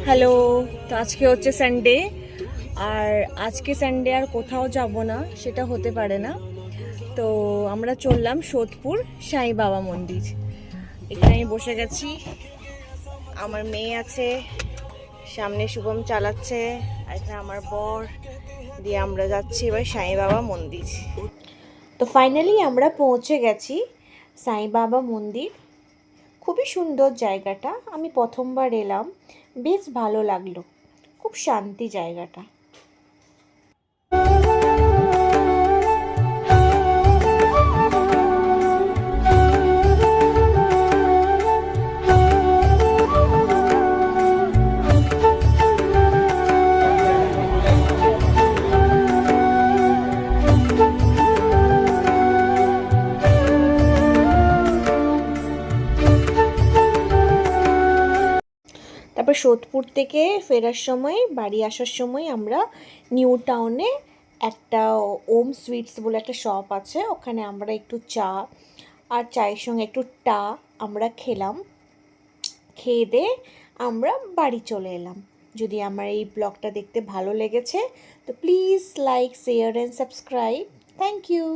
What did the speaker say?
Hello. তো আজকে হচ্ছে সানডে, আর আজকে সানডে আর কোথাও যাব না সেটা হতে পারে না। তো আমরা চললাম সোদপুর সাই বাবা মন্দির। এখানে আমি বসে গেছি, আমার মেয়ে আছে সামনে, শুভম চালাচ্ছে, আর এখানে আমার বর, দিয়ে আমরা যাচ্ছি এবার সাই বাবা মন্দির। তো ফাইনালি আমরা পৌঁছে গেছি সাই বাবা মন্দির। খুবই সুন্দর জায়গাটা, আমি প্রথমবার এলাম, বেশ ভালো লাগলো, খুব শান্তি জায়গাটা। তারপর সোদপুর থেকে ফেরার সময়, বাড়ি আসার সময় আমরা নিউ টাউনে একটা ওম সুইটস বলে একটা শপ আছে, ওখানে আমরা একটু চা আর চায়ের সঙ্গে একটু আমরা খেলাম। খেয়ে দিয়ে আমরা বাড়ি চলে এলাম। যদি আমার এই ব্লগটা দেখতে ভালো লেগেছে তো please like, share and subscribe. Thank you.